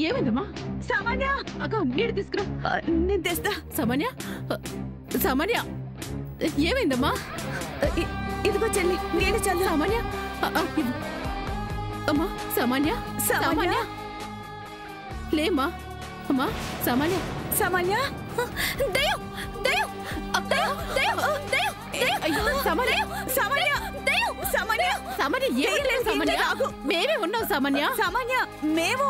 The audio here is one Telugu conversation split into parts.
ఏమైందమ్మా? సామాన్య అక్క నీళ్ళు తీసుకురా. నేను తెస్తా. సామాన్య సామాన్య ఏమైందమ్మా? ఇదిగో చెల్లి నీళ్ళు చల్లు. సామాన్య అమ్మా సామాన్య సామాన్య లేమ్మా. అమ్మా సామాన్య సామాన్య దయ్యం దయ్యం దయ్యం దయ్యం దయ్యం అయ్యో సామాన్య సామాన్య దయ్యం సామాన్య సామాన్య ఏమీ లేదు సామాన్య. మేమే ఉన్నాం సామాన్య. సామాన్య మేము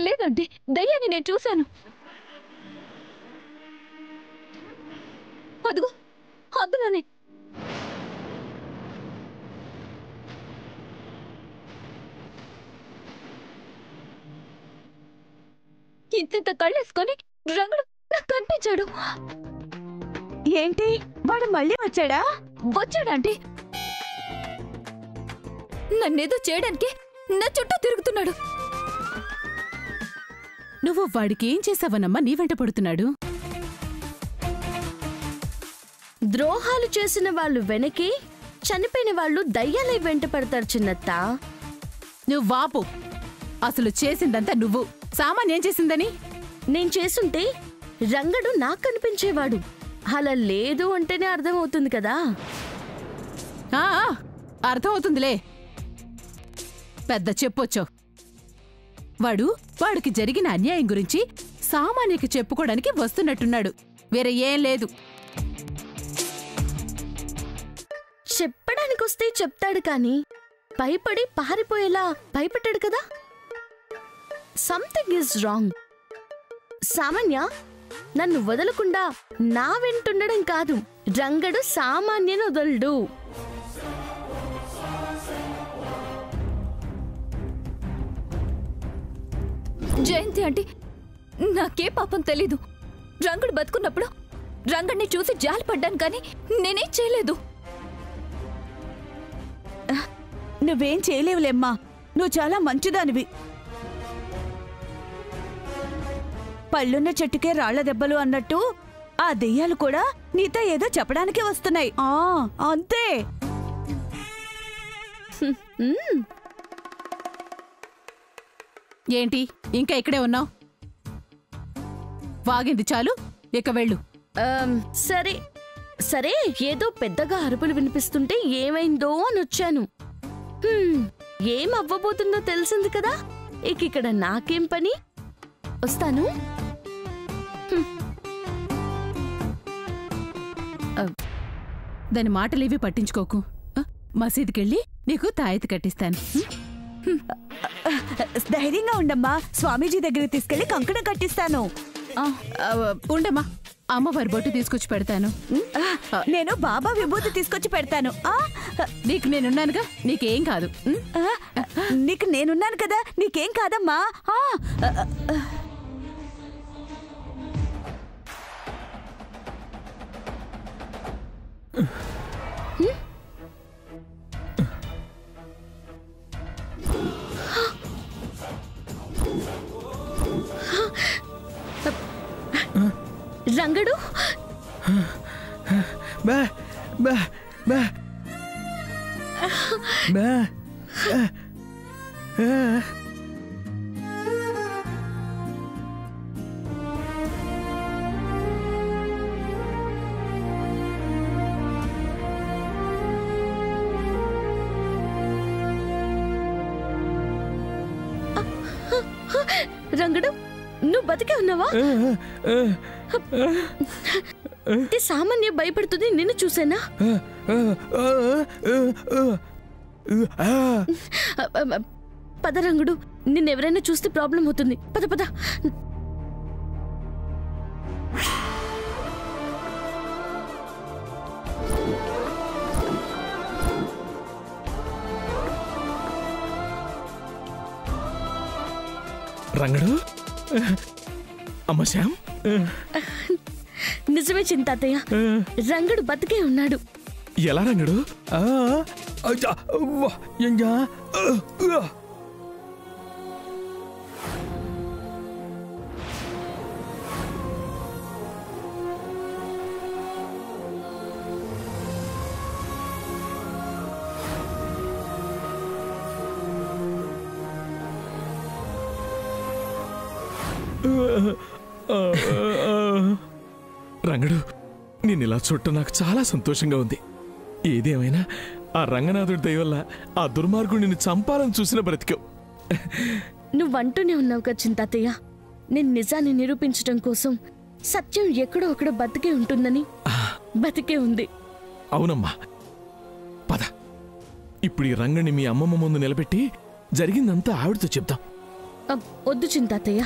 లేదండి, దయ్యాన్ని నేను చూశాను. అదిగో అందులోనే. ఇంత కళ్ళేసుకొని రంగుడు నాకు కనిపించాడు. ఏంటి వాడు మళ్ళీ వచ్చాడా? వచ్చాడంటే నన్నేదో చేయడానికి నా చుట్టూ తిరుగుతున్నాడు. నువ్వు వాడికి ఏం చేసావనమ్మా నీ వెంట పడుతున్నాడు? ద్రోహాలు చేసిన వాళ్ళు వెనకే, చనిపోయిన వాళ్ళు దయ్యాలై వెంట పడతారు చిన్నత్త. నువ్వు వాపు. అసలు చేసిందంతా నువ్వు. సామాన్ ఏం చేసిందని? నేను చేసుంటే రంగడు నాకు కనిపించేవాడు. అలా లేదు అంటేనే అర్థమవుతుంది కదా. అర్థమవుతుందిలే. పెద్ద చెప్పొచ్చు. వాడికి జరిగిన అన్యాయం గురించి సామాన్యకి చెప్పుకోవడానికి వస్తున్నట్టున్నాడు. వేరే ఏం లేదు. చెప్పడానికొస్తే చెప్తాడు కానీ భయపడి పారిపోయేలా భయపెట్టాడు కదా. Something is wrong. సామాన్య నన్ను వదలకుండా నా వెంటుండడం కాదు, రంగడు సామాన్యను వదలడు. జయంతి ఆంటీ, నాకే పాపం తెలీదు. రంగడు బతుకున్నప్పుడు రంగడిని చూసి జాలిపడ్డాను కానీ నేనేం చేయలేదు. నువ్వేం చేయలేవులేమ్మా. నువ్వు చాలా మంచిదానివి. పళ్ళున్న చెట్టుకే రాళ్ల దెబ్బలు అన్నట్టు ఆ దెయ్యాలు కూడా నీతో ఏదో చెప్పడానికి వస్తున్నాయి. అంతే. ఏంటి ఇంకా ఇక్కడే ఉన్నావు? వాగింది చాలు, ఇక వెళ్ళు. సరే సరే, ఏదో పెద్దగా అరుపులు వినిపిస్తుంటే ఏమైందో అని వచ్చాను. ఏం అవ్వబోతుందో తెలిసింది కదా. ఇక్కడ నాకేం పని? వస్తాను. దాని మాటలేవి పట్టించుకోకు. మసీదుకెళ్ళి నీకు తాయెత్తు కట్టిస్తాను. ధైర్యంగా ఉండమ్మా. స్వామీజీ దగ్గరికి తీసుకెళ్లి కంకణం కట్టిస్తాను. ఉండమ్మా, అమ్మవారి బొట్టు తీసుకొచ్చి పెడతాను. నేను బాబా విభూతి తీసుకొచ్చి పెడతాను. నీకు నేనున్నానుగా, నీకేం కాదు. నీకు నేనున్నాను కదా, నీకేం కాదమ్మా. రంగడు బా బా బా బా రంగడు, నువ్వు బతికే ఉన్నావా? సామాన్య భయపడుతుంది, నిన్ను చూసానా? పద రంగుడు, నిన్నెవరైనా చూస్తే ప్రాబ్లం అవుతుంది. పద పద. రంగడు, అమ్మ శ్యామ్, నిజమే చింతాతయ్య, రంగడు బతికే ఉన్నాడు. ఎలా రంగడు? రంగడు, నిన్నిలా చూడటం నాకు చాలా సంతోషంగా ఉంది. ఏదేమైనా ఆ రంగనాథుడి దయ వల్ల ఆ దుర్మార్గుడు నిన్ను చంపాలని చూసిన బ్రతికావు. నువ్వంటూనే ఉన్నావు కదా చింతాతయ్య, నేను నిజాన్ని నిరూపించడం కోసం సత్యం ఎక్కడో అక్కడ బతికే ఉంటుందని. బతికే ఉంది. అవునమ్మా, పద ఇప్పుడు ఈ రంగని మీ అమ్మమ్మ ముందు నిలబెట్టి జరిగిందంతా ఆవిడతో చెప్దాం. వద్దు చింతాతయ్య.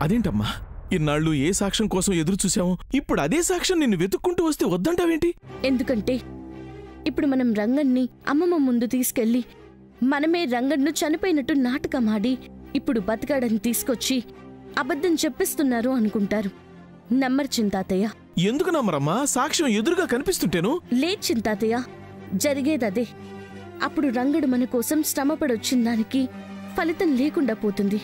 అదేంటమ్మా, ఇన్నాళ్ళు ఏ సాక్ష్యం కోసం ఎదురు చూసామో ఇప్పుడు అదే సాక్ష్యం నిన్ను వెతుక్కుంటూ వస్తే వద్దంటావేంటి? ఎందుకంటే ఇప్పుడు మనం రంగన్ని అమ్మమ్మ ముందు తీసుకెళ్లి మనమే రంగన్ను చనిపోయినట్టు నాటకమాడి ఇప్పుడు బతకాడని తీసుకొచ్చి అబద్ధం చెప్పిస్తున్నారు అనుకుంటారు. నమ్మరు చింతాతయ్య. ఎందుకు నమ్మరమ్మా? సాక్ష్యం ఎదురుగా కనిపిస్తుంటేను. లేదు చింతాతయ్య, జరిగేదదే. అప్పుడు రంగడు మన కోసం శ్రమపడొచ్చిన దానికి ఫలితం లేకుండా పోతుంది.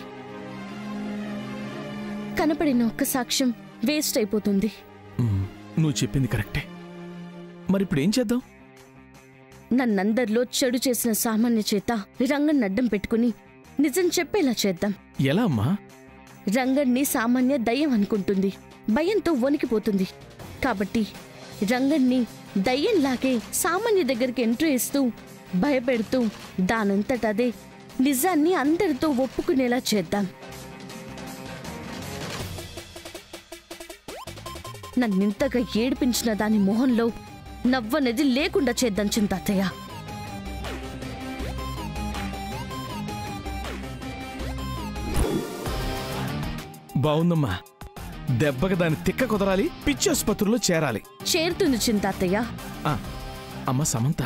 కనపడిన ఒక్క సాక్ష్యం వేస్ట్ అయిపోతుంది. నువ్వు చెప్పింది కరెక్టే. మరిప్పుడేం చేద్దాం? నన్నందరిలో చెడు చేసిన సామాన్య చేత రంగన్ అడ్డం పెట్టుకుని నిజం చెప్పేలా చేద్దాం. ఎలా అమ్మా? రంగన్ని సామాన్య దయ్యం అనుకుంటుంది, భయంతో వణికిపోతుంది. కాబట్టి రంగన్ని దయ్యంలాగే సామాన్య దగ్గరికి ఎంట్రీ ఇస్తూ భయపెడుతూ దానంతటదే నిజాన్ని అందరితో ఒప్పుకునేలా చేద్దాం. నన్నింతగా ఏడిపించిన దాని మొహంలో నవ్వనేది లేకుండా చేద్దాం చింతాతయ్య. బావుందమ్మా. దెబ్బకి దాని తిక్క కుదరాలి, పిచ్చి ఆసుపత్రిలో చేరాలి. చేరుతుంది చింతాతయ్య. అమ్మ సమంత,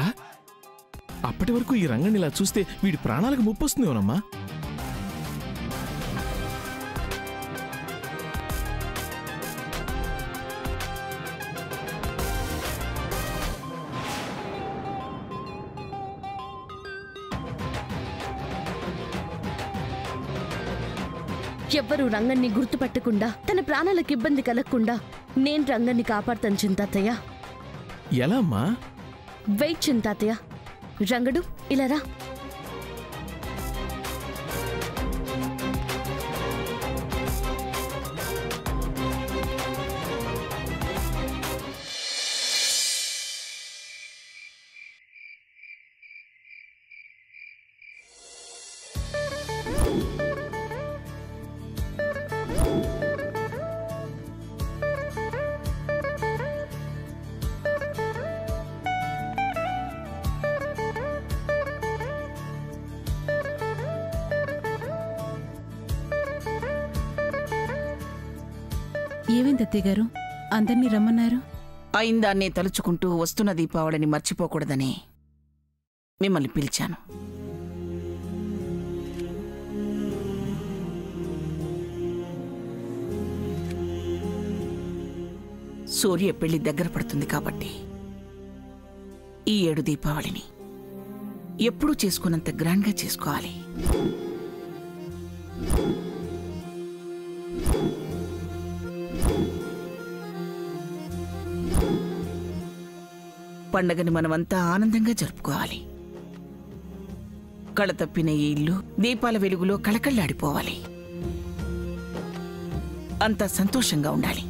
అప్పటి వరకు ఈ రంగని ఇలా చూస్తే వీడి ప్రాణాలకు ముప్పొస్తుందేమోనమ్మా. ఎవ్వరూ రంగన్ని గుర్తుపట్టకుండా తన ప్రాణాలకు ఇబ్బంది కలగకుండా నేను రంగన్ని కాపాడతాను చింతాతయ్య. ఎలా అమ్మా? వెయిట్ చింతాతయ్య. రంగడు ఇలా రా. ఏమైంది అత్తయ్య గారు? అందర్నీ రమ్మన్నారు. అయిందాన్నే తలుచుకుంటూ వస్తున్న దీపావళిని మర్చిపోకూడదని మిమ్మల్ని పిలిచాను. సూర్య పెళ్లి దగ్గర పడుతుంది కాబట్టి ఈ 7 దీపావళిని ఎప్పుడూ చేసుకున్నంత గ్రాండ్గా చేసుకోవాలి. పండగని మనమంతా ఆనందంగా జరుపుకోవాలి. కళతప్పిన ఈ ఇల్లు దీపాల వెలుగులో కళకళ్ళాడిపోవాలి. అంతా సంతోషంగా ఉండాలి.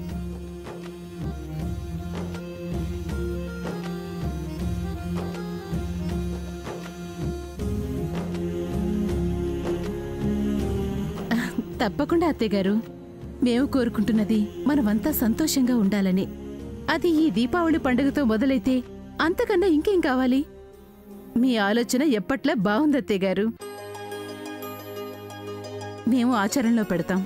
తప్పకుండా అత్తయ్య గారు. మేము కోరుకుంటున్నది మనమంతా సంతోషంగా ఉండాలని. అది ఈ దీపావళి పండుగతో మొదలైతే అంతకన్నా ఇంకేం కావాలి? మీ ఆలోచన ఎప్పట్లా బాగుంది అత్తయ్య గారు. మేము ఆచరణలో పెడతాం.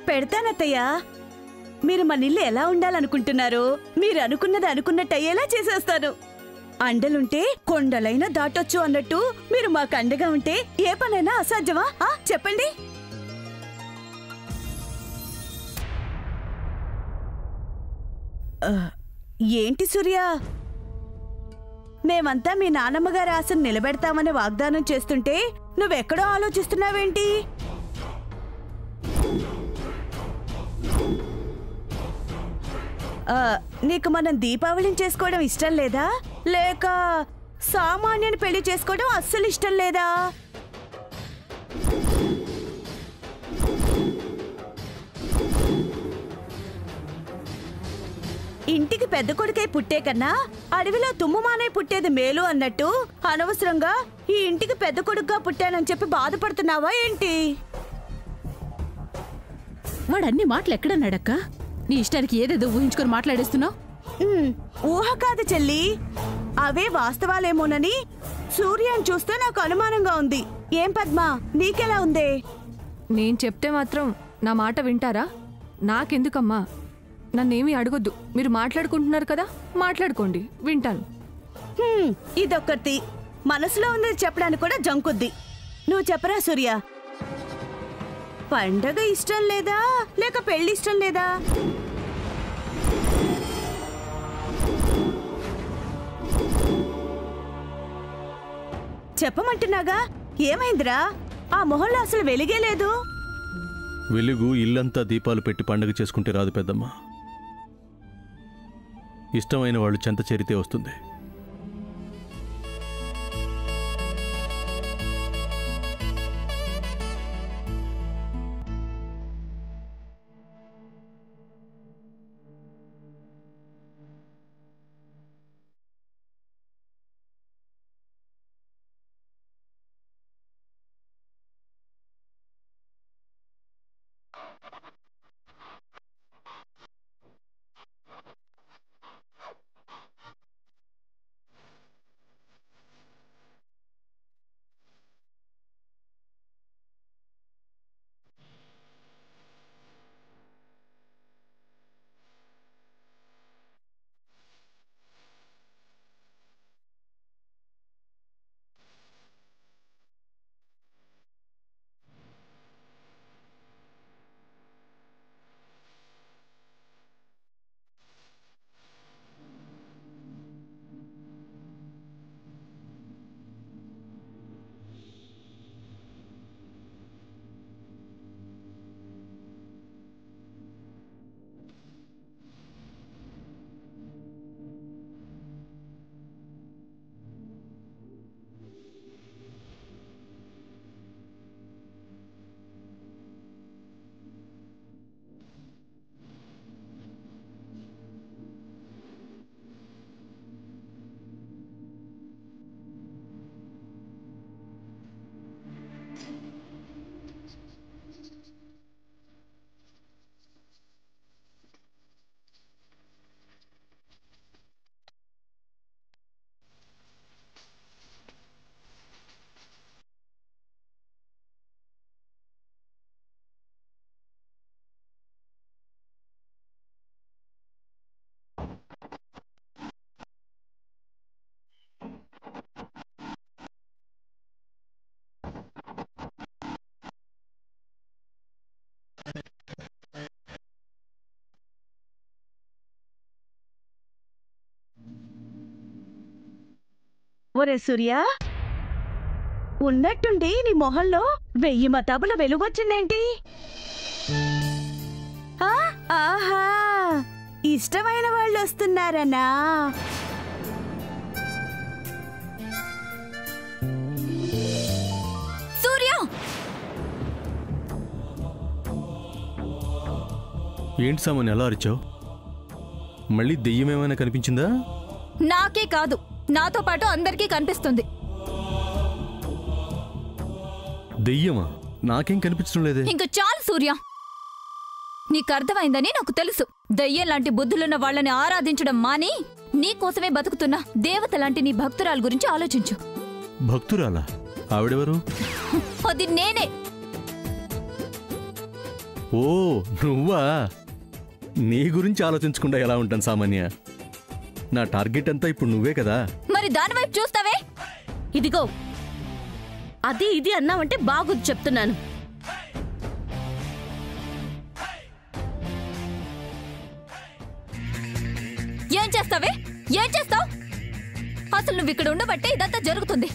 పెడతానత్తయ్యా. మీరు మన ఇల్లు ఎలా ఉండాలనుకుంటున్నారో మీరు అనుకున్నది అనుకున్నట్టు అయ్యేలా చేసేస్తాను. అండలుంటే కొండలైనా దాటొచ్చు అన్నట్టు మీరు మాకు అండగా ఉంటే ఏ పనైనా అసాధ్యమా? చెప్పండి. ఏంటి సూర్య, మేమంతా మీ నానమ్మగారి ఆశను నిలబెడతామని వాగ్దానం చేస్తుంటే నువ్వెక్కడో ఆలోచిస్తున్నావేంటి? నీకు మనం దీపావళిని చేసుకోవడం ఇష్టం లేదా, లేక సామాన్యుని పెళ్లి చేసుకోవడం అస్సలు ఇష్టం లేదా? ఇంటికి పెద్ద కొడుకై పుట్టే కన్నా అడవిలో తుమ్ముమానై పుట్టేది మేలు అన్నట్టు అనవసరంగా ఈ ఇంటికి పెద్ద కొడుకుగా పుట్టానని చెప్పి బాధపడుతున్నావా ఏంటి? వాడన్ని మాటలు ఎక్కడన్నాడక్క? నీ ఇష్టానికి ఏదేదో ఊహించుకొని మాట్లాడేస్తున్నావు. ఊహ కాదు చెల్లి, అవే వాస్తవాలేమోనని సూర్యని చూస్తే నాకు అనుమానంగా ఉంది. ఏం పద్మా, నీకెలా ఉందే? నేను చెప్తే మాత్రం నా మాట వింటారా? నాకెందుకమ్మా, నన్నేమీ అడగొద్దు. మీరు మాట్లాడుకుంటున్నారు కదా, మాట్లాడుకోండి, వింటాను. ఇదొక్కటి మనసులో ఉంది చెప్పడానికి కూడా జంకుద్ది. నువ్వు చెప్పరా సూర్య, పండగ ఇష్టం లేదా లేక పెళ్లి ఇష్టం లేదా? చెప్పమంటున్నాగా, ఏమైందిరా? ఆ మొహంలో అసలు వెలిగే లేదు. వెలుగు ఇల్లంతా దీపాలు పెట్టి పండగ చేసుకుంటే రాదు పెద్దమ్మ. ఇష్టమైన వాళ్ళు చెంత చేరితే వస్తుంది. ఒరే సూర్య, ఉన్నట్టుండి నీ మొహంలో 1000 మతాబుల వెలుగొచ్చిందేంటి? ఆహా, ఇష్టమైన వాళ్ళు వస్తున్నారనా? సూర్య, ఏంటి సామాన్ ఎలా అరిచావు? మళ్ళీ దెయ్యమేమైనా కనిపించిందా? నాకే కాదు, నాతో పాటు అందరికీ కనిపిస్తుంది. దెయ్యమా? నాకేం కనిపించడం లేదే. ఇంక చాలు సూర్య, నీకు అర్థమైందని నాకు తెలుసు. దయ్యం లాంటి బుద్ధులున్న వాళ్ళని ఆరాధించడం మాని నీకోసమే బతుకుతున్న దేవత లాంటి నీ భక్తురాల గురించి ఆలోచించు. భక్తురాలా? ఆవిడెవరు? అది నేనే. ఓ, నువ్వా? నీ గురించి ఆలోచించకుండా ఎలా ఉంటాను సామాన్య? నా టార్గెట్ అంతా ఇప్పుడు నువ్వే కదా. మరి దాని వైపు చూస్తావే? ఇదిగో, అది ఇది అన్నావంటే బాగుంది చెప్తున్నాను. ఏం చేస్తావే? ఏం చేస్తావు? అసలు నువ్వు ఇక్కడ ఉండబట్టే ఇదంతా జరుగుతుంది.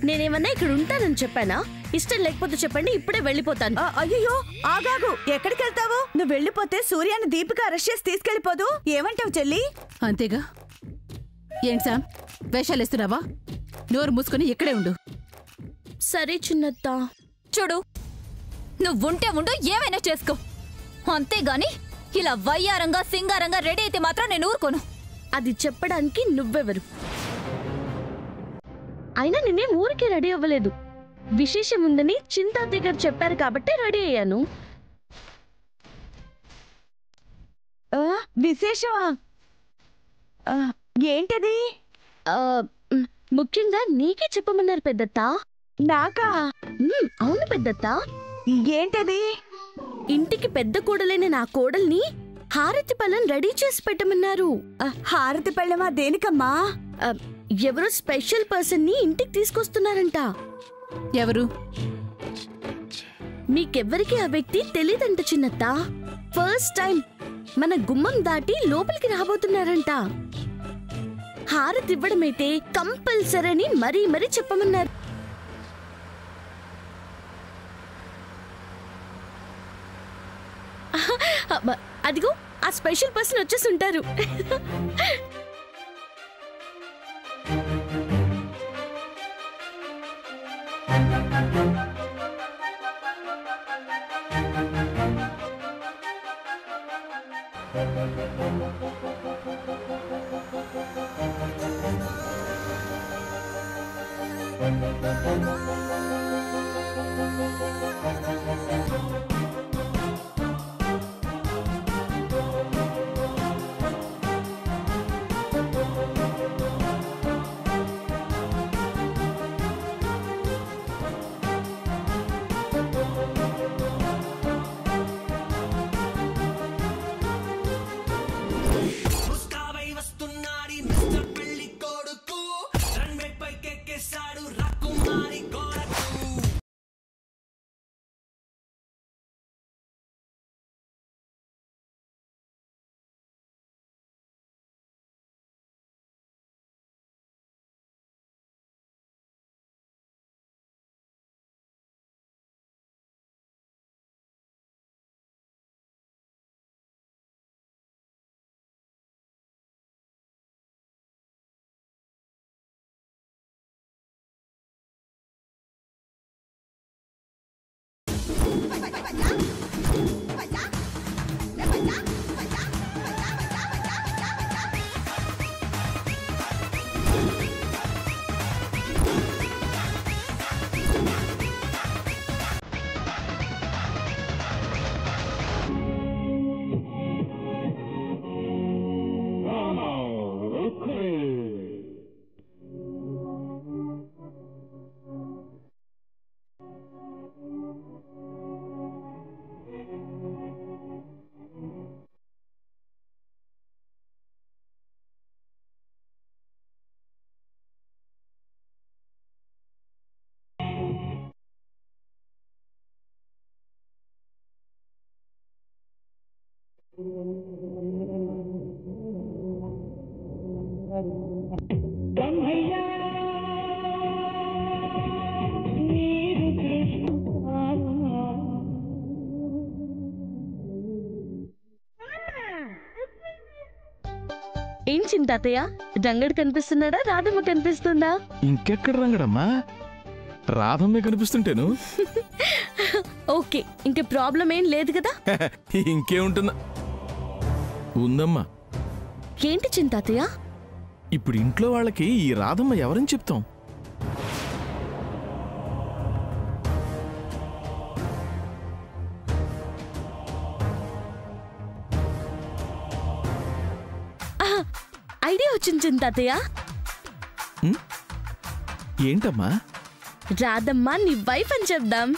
నేనేమన్నా ఇక్కడ ఉంటానని చెప్పానా? ఇష్టం లేకపోతే చెప్పండి, ఇప్పుడే వెళ్ళిపోతాను. అయ్యో ఆగాగు, ఎక్కడికి వెళ్తావు? నువ్వు వెళ్ళిపోతే సూర్యాన్ని దీపిక అరెస్ట్ చేసి తీసుకెళ్లిపోదు. ఏమంటావు చెల్లి? అంతేగా. ఏంటి శామ్, వేషాలేస్తున్నావా? నోరు మూసుకొని ఇక్కడే ఉండు. సరే చిన్నత్త. చూడు, నువ్వుంటే ఉండు, ఏమైనా చేసుకో. అంతేగాని ఇలా వయ్యారంగా సింగారంగా రెడీ అయితే మాత్రం నేను ఊరుకోను. అది చెప్పడానికి నువ్వెవరు? అయినా నేనేం ఊరికే రెడీ అవ్వలేదు. విశేషం ఉందని చింతాతి గారు చెప్పారు కాబట్టి రెడీ అయ్యాను. విశేషమా? ఏంటది? ముఖ్యంగా నీకే చెప్పమన్నారు పెద్దత్త. నాకా? అవును పెద్దత్త. ఏంటది? ఇంటికి పెద్ద కోడలైన నా కోడల్ని హారతి పళ్ళం రెడీ చేసి పెట్టమన్నారు. హారతి పళ్ళమా? దేనికమ్మా? ఎవరో స్పెషల్ పర్సన్ ని ఇంటికి తీసుకొస్తున్నారంట. ఎవరు? మీకెవ్వరికి ఆ వ్యక్తి తెలీదంట చిన్నత్త. ఫస్ట్ టైం మన గుమ్మం దాటి లోపలికి రాబోతున్నారంట. హారతి ఇవ్వడమైతే కంపల్సరీ అని మరీ మరీ చెప్పమన్నారు. అదిగో ఆ స్పెషల్ పర్సన్ వచ్చేసి ఉంటారు. ఏం చింతాతయ్య, రంగడు కనిపిస్తున్నాడా, రాధమ్మ కనిపిస్తుందా? ఇంకెక్కడ రంగడమ్మా, రాధమ్మే కనిపిస్తుంటేను. ఓకే, ఇంక ప్రాబ్లం ఏం లేదు కదా? ఇంకేముంటుందా, ఉందమ్మా. ఏంటి చింతాతయ్య? ఇప్పుడు ఇంట్లో వాళ్ళకి ఈ రాధమ్మ ఎవరని చెప్తాం? ఐడియా వచ్చింది చింతాతయ్య. ఏంటమ్మా? రాధమ్మ నీ వైఫ్ అని చెప్దాం.